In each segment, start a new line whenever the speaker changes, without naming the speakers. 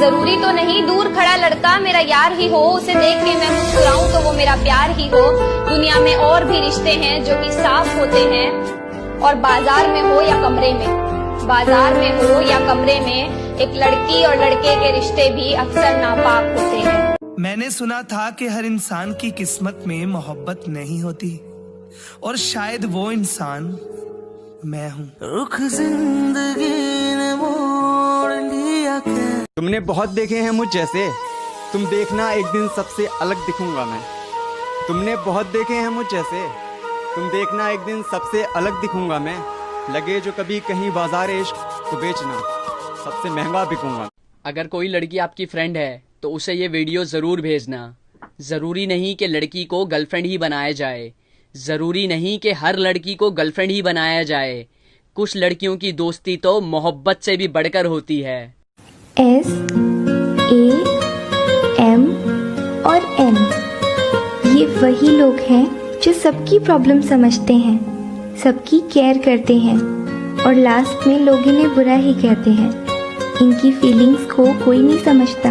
जरूरी तो नहीं दूर खड़ा लड़का मेरा यार ही हो, उसे देख के मैं मुस्कुराऊं तो वो मेरा प्यार ही हो। दुनिया में और भी रिश्ते हैं जो कि साफ होते हैं, और बाजार में हो या कमरे में, बाजार में हो या कमरे में, एक लड़की और लड़के के रिश्ते भी अक्सर नापाक होते हैं।
मैंने सुना था कि हर इंसान की किस्मत में मोहब्बत नहीं होती, और शायद वो इंसान मैं हूँ। रुख जिंदगी ने मोड़ लिया।
तुमने बहुत देखे हैं मुझ जैसे, तुम देखना एक दिन सबसे अलग दिखूंगा मैं। तुमने बहुत देखे हैं मुझ जैसे, तुम देखना एक दिन सबसे अलग दिखूंगा मैं। लगे जो कभी कहीं बाजार इश्क तो बेचना, सबसे महंगा बिकूंगा।
अगर कोई लड़की आपकी फ्रेंड है तो उसे ये वीडियो ज़रूर भेजना। ज़रूरी नहीं कि लड़की को गर्लफ्रेंड ही बनाया जाए, ज़रूरी नहीं कि हर लड़की को गर्लफ्रेंड ही बनाया जाए। कुछ लड़कियों की दोस्ती तो मोहब्बत से भी बढ़कर होती है।
S, A, M और N ये वही लोग हैं जो सबकी प्रॉब्लम समझते हैं, सबकी केयर करते हैं और लास्ट में लोग इन्हें बुरा ही कहते हैं। इनकी फीलिंग्स को कोई नहीं समझता।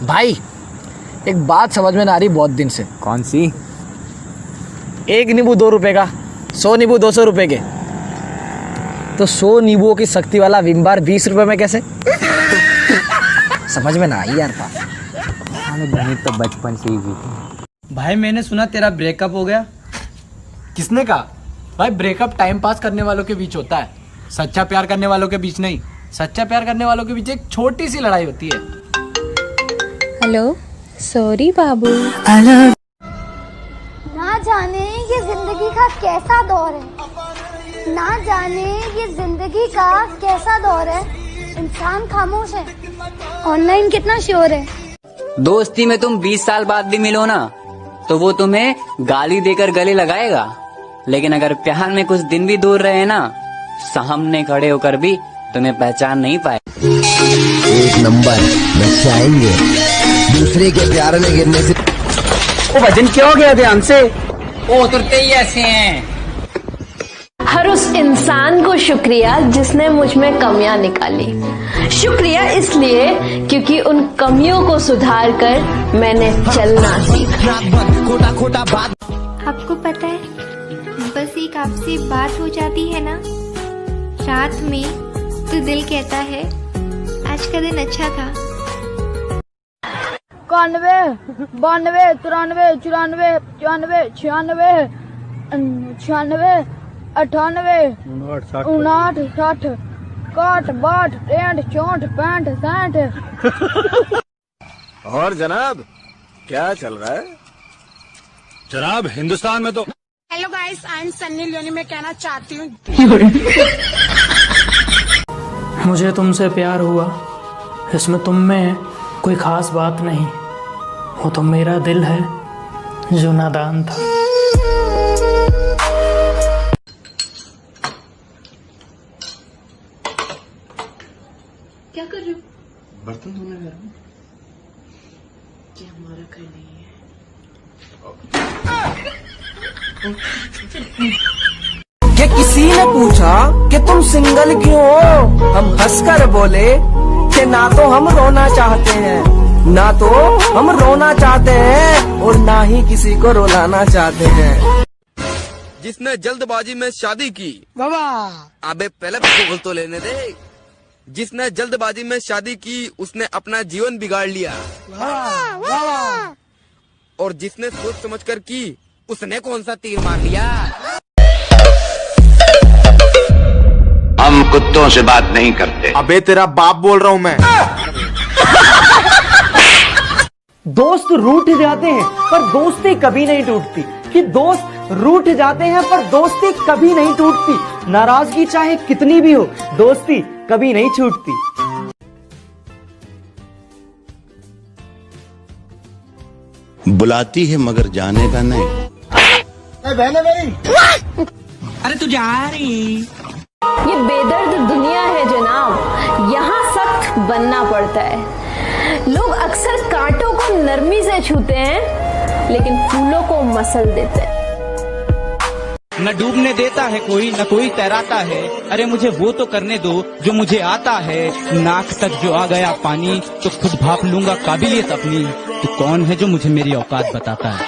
भाई एक बात समझ में ना आ रही बहुत दिन से।
कौन सी?
एक नींबू 2 रुपए का, 100 नींबू 200 रुपए के, तो 100 नींबुओं की शक्ति वाला विम बार 20 रुपए में कैसे? समझ में ना आई यार बात।
गणित तो बचपन से ही थी।
भाई मैंने सुना तेरा ब्रेकअप हो गया।
किसने कहा? भाई ब्रेकअप टाइम पास करने वालों के बीच होता है, सच्चा प्यार करने वालों के बीच नहीं। सच्चा प्यार करने वालों के बीच एक छोटी सी लड़ाई होती है।
हेलो, सॉरी बाबू।
ना जाने ये जिंदगी का कैसा दौर है, ना जाने ये जिंदगी का कैसा दौर है। इंसान खामोश है, ऑनलाइन कितना श्योर है।
दोस्ती में तुम 20 साल बाद भी मिलो ना तो वो तुम्हें गाली देकर गले लगाएगा, लेकिन अगर प्यार में कुछ दिन भी दूर रहे ना, सामने खड़े होकर भी तुम्हें पहचान नहीं पाए।
एक नंबर में चाहेंगे, दूसरे के प्यार में गिरने से।
वो वजन क्यों हो गया ध्यान से? वो उतरते ही ऐसे हैं।
हर उस इंसान को शुक्रिया जिसने मुझ में कमियां निकाली। शुक्रिया इसलिए क्योंकि उन कमियों को सुधार कर मैंने चलना सीखा।
आपको पता है, बस एक आपसे बात हो जाती है ना रात में, तो दिल कहता है आज का दिन अच्छा था।
91, 92, 93, 94, 95, 96, 96, 98, 59, 60, 61, 62, 63, 64, 65।
और जनाब क्या चल रहा है?
जनाब हिंदुस्तान में तो।
Hello guys, I am Sunny Leone. मैं कहना चाहती हूँ
मुझे तुमसे प्यार हुआ, इसमें तुम में कोई खास बात नहीं, वो तो मेरा दिल है जो नादान था।
क्या कर रहे हो?
बर्तन धोने जा रहा हूँ।
क्या हमारा घर नहीं है?
ये किसी ने पूछा कि तुम सिंगल क्यों हो, हम हंसकर बोले कि ना तो हम रोना चाहते हैं, ना तो हम रोना चाहते हैं और ना ही किसी को रुलाना चाहते हैं।
जिसने जल्दबाजी में शादी की,
बाबा
अबे पहले बोल तो लेने दे। जिसने जल्दबाजी में शादी की उसने अपना जीवन बिगाड़ लिया, और जिसने सोच समझकर की उसने कौन सा तीर मार लिया।
हम कुत्तों से बात नहीं करते।
अबे तेरा बाप बोल रहा हूँ मैं।
दोस्त रूठ जाते हैं पर दोस्ती कभी नहीं टूटती, कि दोस्त रूठ जाते हैं पर दोस्ती कभी नहीं टूटती। नाराजगी चाहे कितनी भी हो, दोस्ती कभी नहीं छूटती।
बुलाती है मगर जाने का नहीं।
अरे तू जा रही।
ये बेदर्द दुनिया है जनाब, यहाँ सख्त बनना पड़ता है। लोग अक्सर कांटों को नरमी से छूते हैं लेकिन फूलों को मसल देते हैं।
न डूबने देता है कोई, न कोई तैराता है। अरे मुझे वो तो करने दो जो मुझे आता है। नाक तक जो आ गया पानी तो खुद भाप लूंगा काबिलियत अपनी। तो कौन है जो मुझे मेरी औकात बताता है?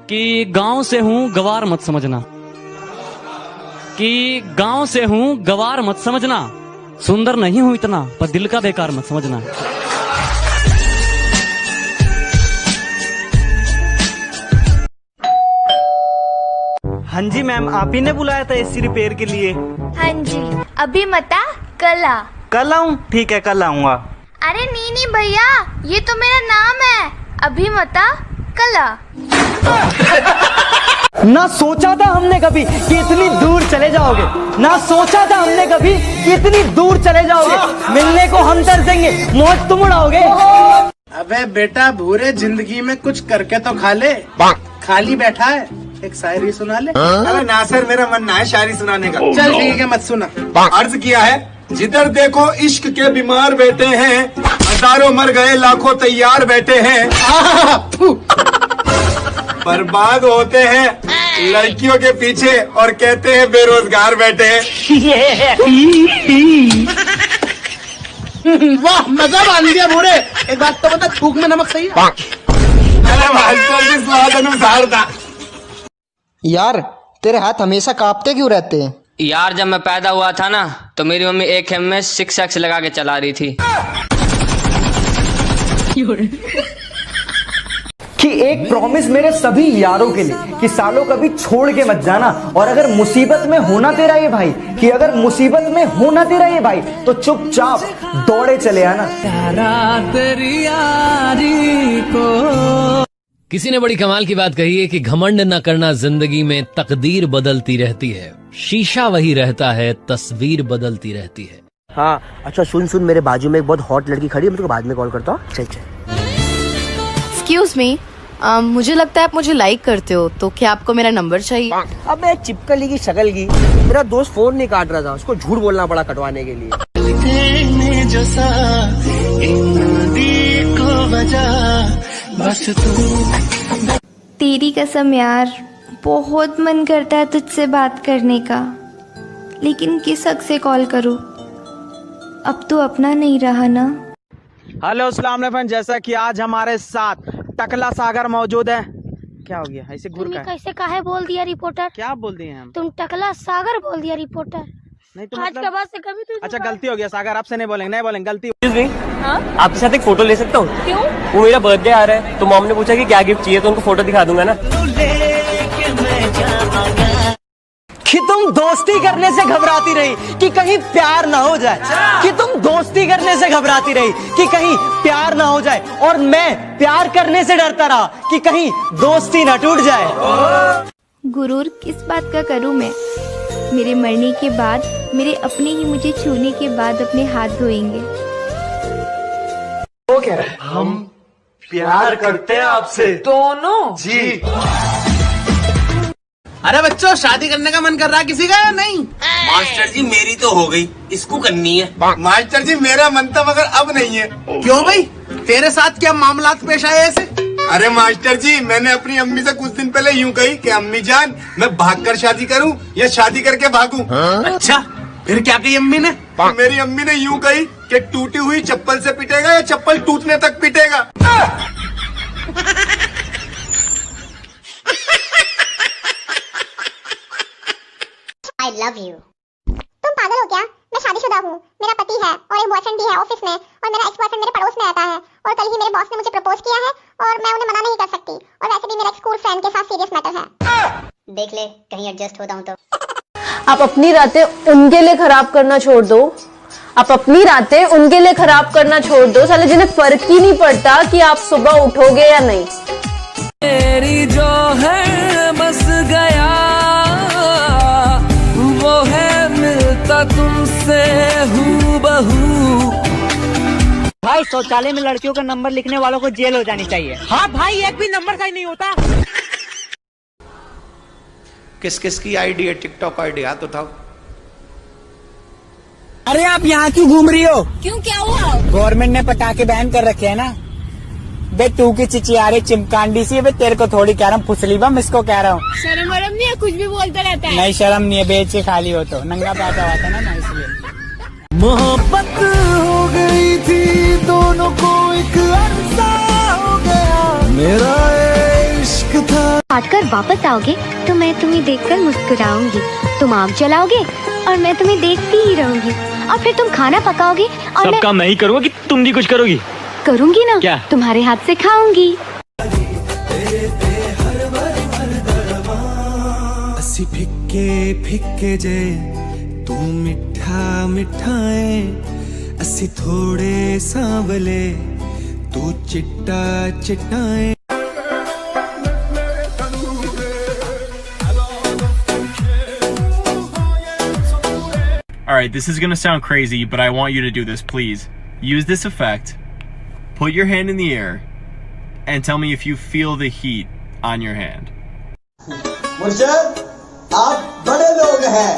कि गांव से हूँ गवार मत समझना, कि गांव से हूँ गवार मत समझना। सुंदर नहीं हूँ इतना पर दिल का बेकार मत समझना।
हाँ जी मैम, आप ही ने बुलाया था एसी रिपेयर के लिए?
हाँ जी, अभी मता कल आ।
कल आऊँ? ठीक है, कल आऊँगा।
अरे नहीं भैया, ये तो मेरा नाम है। अभी मता कल आ।
ना सोचा था हमने कभी कि इतनी दूर चले जाओगे, ना सोचा था हमने कभी कि इतनी दूर चले जाओगे। मिलने को हम तरसेंगे, मौज तुम उड़ाओगे।
अबे बेटा भूरे, जिंदगी में कुछ करके तो खा ले। खाली बैठा है, एक शायरी सुना ले।
अरे नासिर, मेरा मन ना है शायरी सुनाने का।
चल ठीक है, मत सुना।
अर्ज किया है, जिधर देखो इश्क के बीमार बैठे हैं, हजारों मर गए लाखों तैयार बैठे हैं। बर्बाद होते हैं लड़कियों के पीछे और कहते हैं बेरोजगार बैठे हैं।
वाह, मजा बांध दिया भूरे। एक बात तो बता, थूक में नमक सही है?
अरे मास्टर जी, स्वाद अनुसार था।
यार तेरे हाथ हमेशा कांपते क्यों रहते हैं?
यार जब मैं पैदा हुआ था ना, तो मेरी मम्मी एक खेम में 6x लगा के चला रही थी।
कि एक प्रॉमिस मेरे सभी यारों के लिए कि सालों कभी छोड़ के मत जाना। और अगर मुसीबत में होना तेरा ये भाई, कि अगर मुसीबत में होना तेरा ये भाई, तो चुपचाप दौड़े चले आना।
तेरी यारी को। किसी ने बड़ी कमाल की बात कही है कि घमंड न करना, जिंदगी में तकदीर बदलती रहती है, शीशा वही रहता है, तस्वीर बदलती रहती है।
हाँ अच्छा सुन, मेरे बाजू में एक बहुत हॉट लड़की खड़ी है, मैं तुमको बाद में कॉल करता हूँ। चल।
एक्सक्यूज मी, मुझे लगता है आप मुझे लाइक करते हो, तो क्या आपको मेरा नंबर चाहिए?
अब मैं चिपकली की शक्ल की, मेरा दोस्त फोन नहीं काट रहा था, उसको झूठ बोलना पड़ा कटवाने के लिए।
तेरी कसम यार, बहुत मन करता है तुझसे बात करने का, लेकिन किस हक से कॉल करूं? अब तो अपना नहीं रहा ना।
हेलो अस्सलाम वालेकुम, जैसा कि आज हमारे साथ टकला सागर मौजूद है। क्या हो गया, ऐसे घूर का
कैसे काहे बोल दिया रिपोर्टर?
क्या बोल दिए हम?
तुम टकला सागर बोल दिया रिपोर्टर।
नहीं तो
आज
मतलब...
के बाद से कभी तुझे
अच्छा गलती हो गया सागर, आपसे नहीं बोलेंगे, गलती।
हाँ? आपके साथ एक फोटो ले सकता हूँ?
क्यों?
वो मेरा बर्थडे आ रहा है, तो मॉम ने पूछा कि क्या गिफ्ट चाहिए, तो उनको फोटो दिखा दूंगा ना।
कि तुम दोस्ती करने से घबराती रही कि कहीं प्यार ना हो जाए, कि तुम दोस्ती करने से घबराती रही कि कहीं प्यार ना हो जाए, और मैं प्यार करने से डरता रहा कि कहीं दोस्ती ना टूट जाए।
गुरूर किस बात का करूं मैं? मेरे मरने के बाद मेरे अपने ही मुझे छूने के बाद अपने हाथ धोएंगे।
वो कह रहा है, हम प्यार करते हैं आपसे दोनों जी।
अरे बच्चों, शादी करने का मन कर रहा है किसी का या नहीं?
मास्टर जी मेरी तो हो गई, इसको करनी है।
मास्टर जी मेरा मन था मगर अब नहीं है।
क्यों भाई, तेरे साथ क्या मामलात पेश आए ऐसे?
अरे मास्टर जी, मैंने अपनी अम्मी से कुछ दिन पहले यूं कही कि अम्मी जान, मैं भागकर शादी करूं या शादी करके भागूं?
अच्छा, फिर क्या कही अम्मी ने?
मेरी अम्मी ने यूं कही कि टूटी हुई चप्पल से पिटेगा या चप्पल टूटने तक पिटेगा।
I love you. तुम पागल हो क्या? मैं शादीशुदा हूँ, मेरा पति है और एक बॉयफ्रेंड भी है ऑफिस में, और मेरा एक्स बॉयफ्रेंड मेरे पड़ोस में रहता है, और कल ही मेरे बॉस ने मुझे प्रपोज किया है और मैं उन्हें मना नहीं कर सकती, और वैसे भी मेरा एक स्कूल फ्रेंड के साथ सीरियस मैटर है। देख ले, कहीं एडजस्ट होता हूँ तो।
आप अपनी रातें उनके लिए खराब करना छोड़ दो, आप अपनी रातें उनके लिए खराब करना छोड़ दो, साले जिन्हें फर्क ही नहीं पड़ता कि आप सुबह उठोगे या नहीं।
मेरी जो है बस गया, वो है मिलता तुमसे हूबहू।
भाई शौचालय में लड़कियों का नंबर लिखने वालों को जेल हो जानी चाहिए।
हाँ भाई, एक भी नंबर का ही नहीं होता।
किस किस की आईडी है टिकटॉक आईडी? हाथ उठाओ।
अरे आप यहाँ क्यों घूम रही हो?
क्यों, क्या हुआ?
गवर्नमेंट ने पटाखे बैन कर रखे हैं ना,
बे तू की चिचियारे चिमकांडी सी, बे तेरे को थोड़ी कह रहा हूँ, फुसली बम इसको कह रहा हूँ।
शर्म वरम नहीं है, कुछ भी बोलता रहता है।
नहीं शर्म नहीं है, बेच के खाली हो तो नंगा पैदा हुआ था ना इसलिए।
मोहब्बत हो गई थी दोनों को, एक अरसा हो गया मेरा इश्क था।
काट कर वापस आओगे तो मैं तुम्हें देखकर मुस्कुराऊंगी, तुम आग जलाओगे और मैं तुम्हें देखती ही रहूंगी, और फिर तुम खाना पकाओगे और
सब काम मैं ही करूँगा कि तुम भी कुछ करोगी?
करूंगी ना,
क्या?
तुम्हारे हाथ से खाऊंगी।
असी फिक्के फिक्के जे तू मिठा मिठाए, असी थोड़े सांवले तू चिट्टा चिट्टाए।
Alright, this is gonna sound crazy, but I want you to do this, please. Use this effect, put your hand in the air, and tell me if you feel the heat on your hand.
मुर्शद, आप बड़े लोग हैं,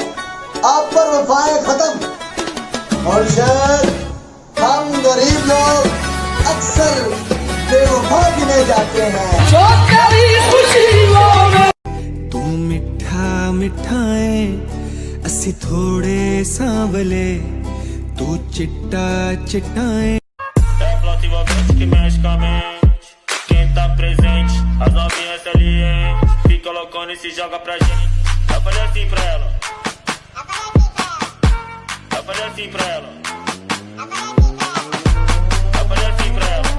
आप पर वफाएं खत्म। मुर्शद, हम गरीब लोग अक्सर बेवफा गिने जाते हैं।
तू मिठा मिठाए, असी थोड़े सांवले तू चिट्टा चिट्टाए।
Quem tá presente, as novinhas ali, hein? Fica loucona e se joga pra gente. Eu falei assim pra ela. Eu falei assim pra ela. Eu falei assim pra ela.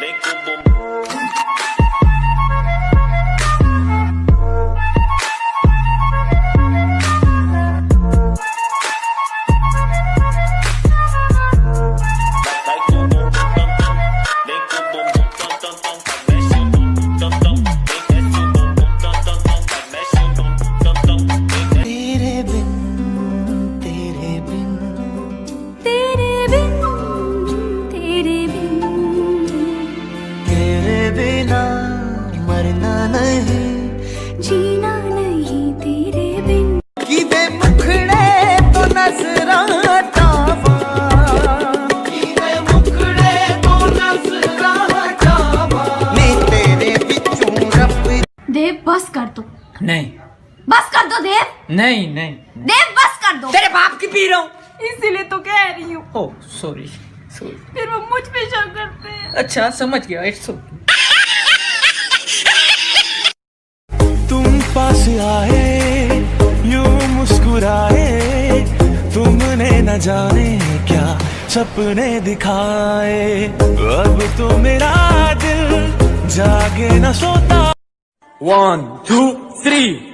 Vem com o bumbum.
देव बस कर दो।
नहीं
बस कर दो देव।
नहीं नहीं
देव बस कर दो।
तेरे बाप की पी रहा हूँ,
इसीलिए तो कह रही हूँ।
Oh sorry sorry.
फिर वो मुझ पे शक करते हैं।
अच्छा समझ गया, इट्स ओके।
तुम पास आए यूं मुस्कुराए, तुमने न जाने क्या सपने दिखाए, अब तो मेरा दिल जागे न सोता।
1 2 3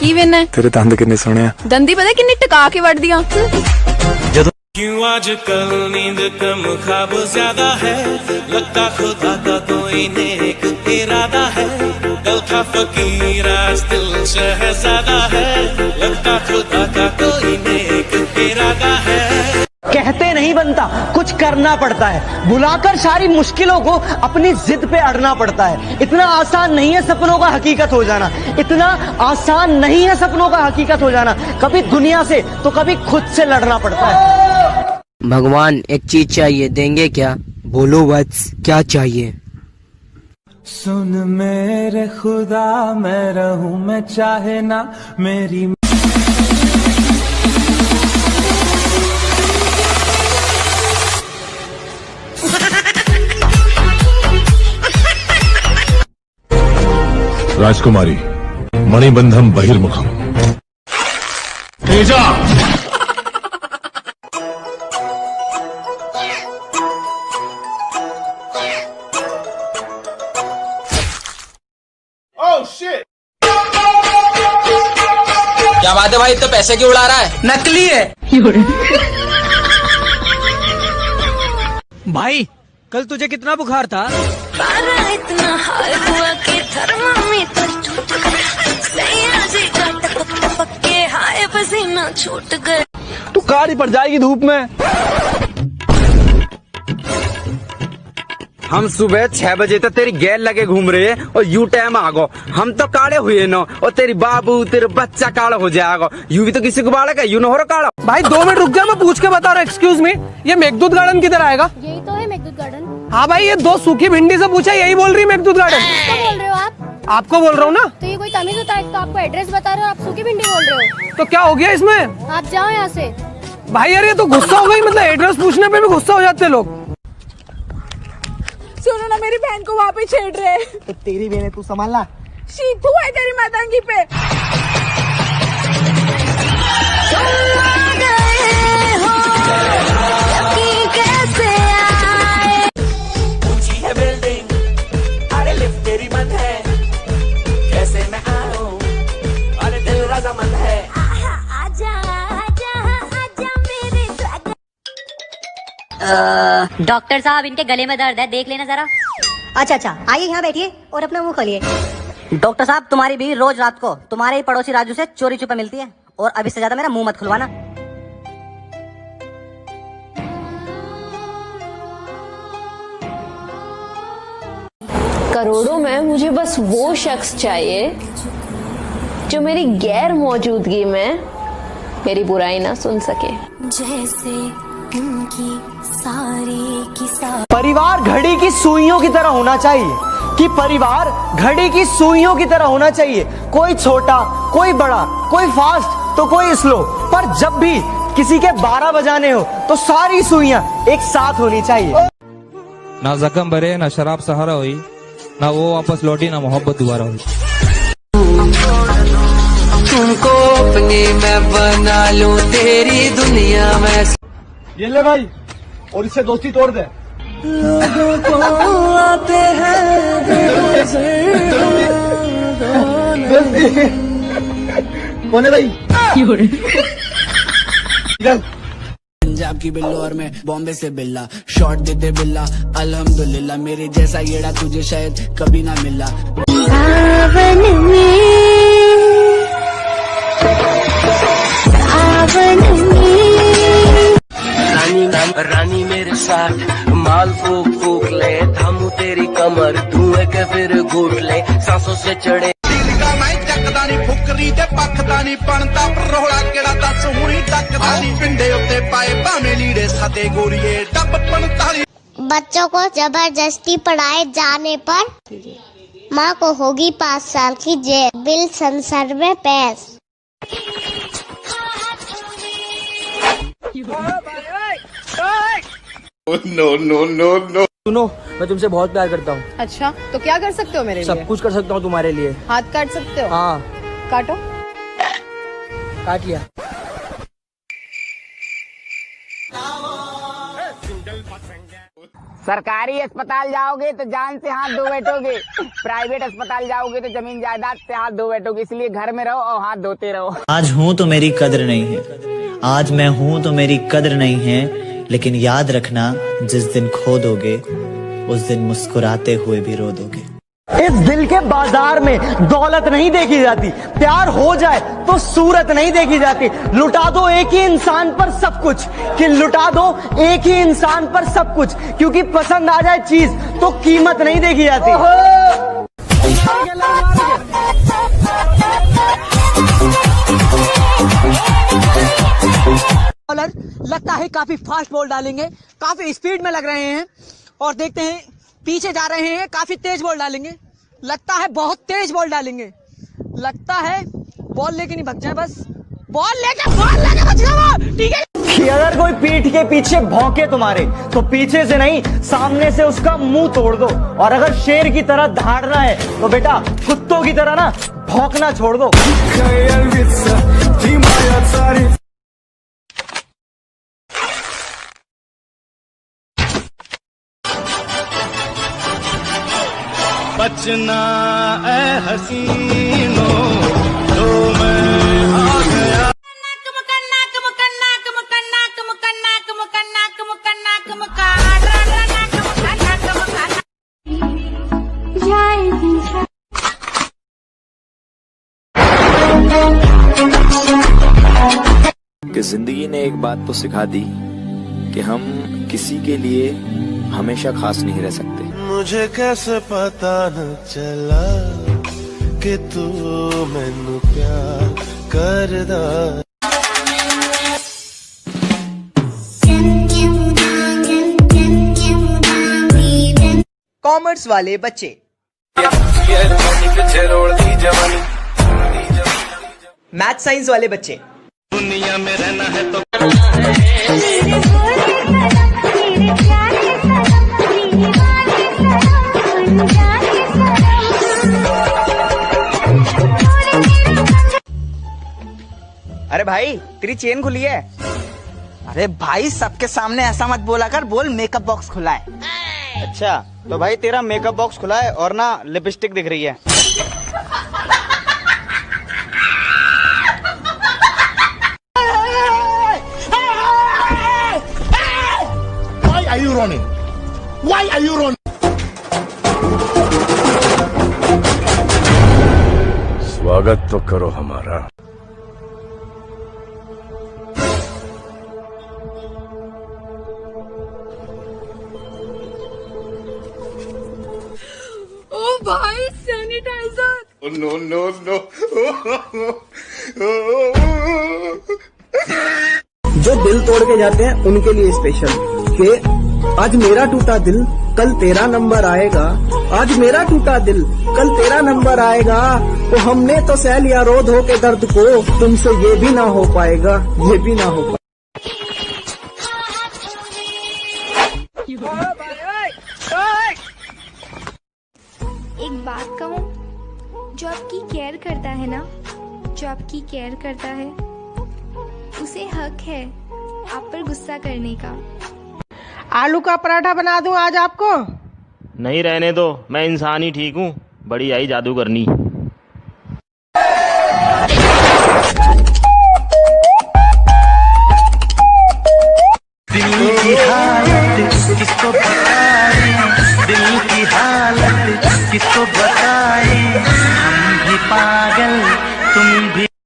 की वे ने
तेरे दंद कितने सोने हैं,
दंदी पता किन्नी टका के वड़ दिया।
क्यों आजकल नींद कम ख्वाब ज्यादा है, लगता खुदा का कोई नेक इरादा है, दिल का फकीर आज दिल शहजादा है, लगता खुदा का कोई नेक इरादा है।
कहते नहीं बनता, कुछ करना पड़ता है, बुलाकर सारी मुश्किलों को अपनी जिद पे अड़ना पड़ता है। इतना आसान नहीं है सपनों का हकीकत हो जाना, इतना आसान नहीं है सपनों का हकीकत हो जाना। कभी दुनिया से तो कभी खुद से लड़ना पड़ता है।
भगवान एक चीज चाहिए, देंगे क्या? बोलो वत्स, क्या चाहिए?
सुन मेरे खुदा, मैं रहूं मैं चाहे ना मेरी।
राजकुमारी मणिबंधम बहिर्मुखम। तेजा
क्या बात है भाई, तो पैसे क्यों उड़ा रहा है?
नकली है।
भाई कल तुझे कितना बुखार था?
इतना हाल हुआ कि थर्मामीटर टूट गया, हाय पसीना छूट गया।
तू काली पड़ जाएगी धूप में।
हम सुबह 6 बजे तक तेरी गैल लगे घूम रहे हैं और यू टाइम आ गो। हम तो काले हुए न और तेरी बाबू तेरे बच्चा काला हो जाएगा। यू भी तो किसी को बाड़ा का यू न हो रहा काला।
भाई 2 मिनट रुक जा, मैं पूछ के बता रहा हूँ। एक्सक्यूज मी, ये मेघदूत गार्डन किधर आएगा?
यही तो है मेघदूत गार्डन।
हाँ भाई, ये 2 सूखी भिंडी से पूछा, यही बोल रही है मेघदूत गार्डन।
क्या बोल रहे हो आप?
आपको बोल रहा हूँ ना।
तो ये कोई तमीज होता है? तो आपको एड्रेस बता रहे हो, आप सूखी भिंडी बोल रहे हो।
तो क्या हो गया इसमें?
आप जाओ यहाँ से।
भाई यार, ये तो गुस्सा हो गई, मतलब एड्रेस पूछने पे भी गुस्सा हो जाते हैं लोग।
सुनो ना, मेरी बहन को वहाँ पे छेड़ रहे हैं।
तो तेरी बहन है, तू संभालना।
शीतू है तेरी मातांगी पे। कैसे आए?
ऊंची है बिल्डिंग, अरे लिफ्ट तेरी बंद है, कैसे मैं आऊं, अरे दिल रजामंद है।
आजा आजा आजा मेरे
डॉक्टर साहब, इनके गले में दर्द है, देख लेना जरा। अच्छा, आइए यहाँ बैठिए और अपना मुंह खोलिए। डॉक्टर साहब, तुम्हारी बीवी रोज रात को तुम्हारे ही पड़ोसी राजू से चोरी छुपे मिलती है, और अभी से ज्यादा मेरा मुंह मत खुलवाना।
करोड़ों में मुझे बस वो शख्स चाहिए जो मेरी गैर मौजूदगी में मेरी बुराई ना सुन सके।
जैसे उनकी सारी की सारी।
परिवार घड़ी की सुइयों की तरह होना चाहिए, कि परिवार घड़ी की सुइयों की तरह होना चाहिए। कोई छोटा, कोई बड़ा, कोई फास्ट तो कोई स्लो, पर जब भी किसी के 12 बजाने हो तो सारी सुइयां एक साथ होनी चाहिए।
ना जख्म भरे, ना शराब सहारा हुई, ना वो वापस लौटी, ना मोहब्बत दोबारा हुई।
तुमको अपनी मैं बना लूं तेरी दुनिया में।
ये ले भाई, और इससे दोस्ती तोड़ दे।
लोगों को आते हैं
कौन है भाई?
पंजाब की बिल्लो और मैं बॉम्बे से बिल्ला, शॉट देते बिल्ला अल्हम्दुलिल्लाह। मेरे जैसा येड़ा तुझे शायद कभी ना मिला।
सावन
रानी मेरे साथ माल फूक फूक ले, थामू तेरी कमर धुएं के फिर घूट ले, सांसों से चढ़े।
मैं चकदा नी फुकरी ते पखदा नी बनता, रोड़ा केड़ा दस हुणी टकदा नी, पिंडे उत्ते पाए भावे लीड़े सादे गोरिए डब 45।
बच्चों को जबरदस्ती पढ़ाए जाने पर माँ को होगी 5 साल की जेल, बिल संसार में पेश।
नो। सुनो, मैं तुमसे बहुत प्यार करता हूँ।
अच्छा, तो क्या कर सकते हो मेरे लिए?
सब कुछ कर सकता हूँ तुम्हारे लिए।
हाथ काट सकते हो?
हाँ।
काटो।
काट लिया।
सरकारी अस्पताल जाओगे तो जान से हाथ धो बैठोगे, प्राइवेट अस्पताल जाओगे तो जमीन जायदाद से हाथ धो बैठोगे। इसलिए घर में रहो और हाथ धोते रहो।
आज हूँ तो मेरी कद्र नहीं है, आज मैं हूँ तो मेरी कद्र नहीं है, लेकिन याद रखना जिस दिन खो दोगे उस दिन मुस्कुराते हुए भी रो दोगे।
इस दिल के बाजार में दौलत नहीं देखी जाती, प्यार हो जाए तो सूरत नहीं देखी जाती। लुटा दो एक ही इंसान पर सब कुछ, कि लुटा दो एक ही इंसान पर सब कुछ, क्योंकि पसंद आ जाए चीज तो कीमत नहीं देखी जाती।
लगता है काफी फास्ट बॉल डालेंगे, काफी स्पीड में लग रहे हैं, और देखते हैं पीछे जा रहे हैं, काफी तेज बॉल डालेंगे। लगता है बहुत तेज बॉल डालेंगे, लगता है बॉल लेके नहीं भग जाए, बस बॉल लेके बच गया। ठीक है,
कि अगर कोई पीठ के पीछे भौंके तुम्हारे तो पीछे से नहीं सामने से उसका मुंह तोड़ दो, और अगर शेर की तरह धाड़ना है तो बेटा कुत्तों की तरह ना भौंकना छोड़ दो।
बचना ए हसीनो तो मैं आ गया।
कि जिंदगी ने एक बात तो सिखा दी
कि हम किसी के लिए हमेशा खास नहीं रह सकते।
मुझे कैसे पता न चला कि तू मैनू प्यार करदा।
कॉमर्स वाले बच्चे, मैथ साइंस वाले बच्चे,
दुनिया में रहना है तो
अरे भाई तेरी चेन खुली है।
अरे भाई सबके सामने ऐसा मत बोला कर, बोल मेकअप बॉक्स खुला है।
अच्छा तो भाई तेरा मेकअप बॉक्स खुला है और ना लिपस्टिक दिख रही है।
Why are you running? Why are you running? स्वागत तो करो हमारा।
ओ भाई सैनिटाइजर।
No no no.
जो दिल तोड़ के जाते हैं उनके लिए स्पेशल कि आज मेरा टूटा दिल कल तेरा नंबर आएगा, आज मेरा टूटा दिल कल तेरा नंबर आएगा। तो हमने तो सह लिया रो धो के दर्द को, तुमसे ये भी ना हो पाएगा, ये भी ना हो पाएगा।
एक बात कहूँ, जो आपकी केयर करता है ना, जो आपकी केयर करता है उसे हक है आप पर गुस्सा करने का।
आलू का पराठा बना दूं आज आपको?
नहीं रहने दो, मैं इंसान ही ठीक हूँ, बड़ी आई जादू करनी।
दिल की हालत किसको बताएं, दिल की हालत किसको बताएं, हम भी पागल तुम भी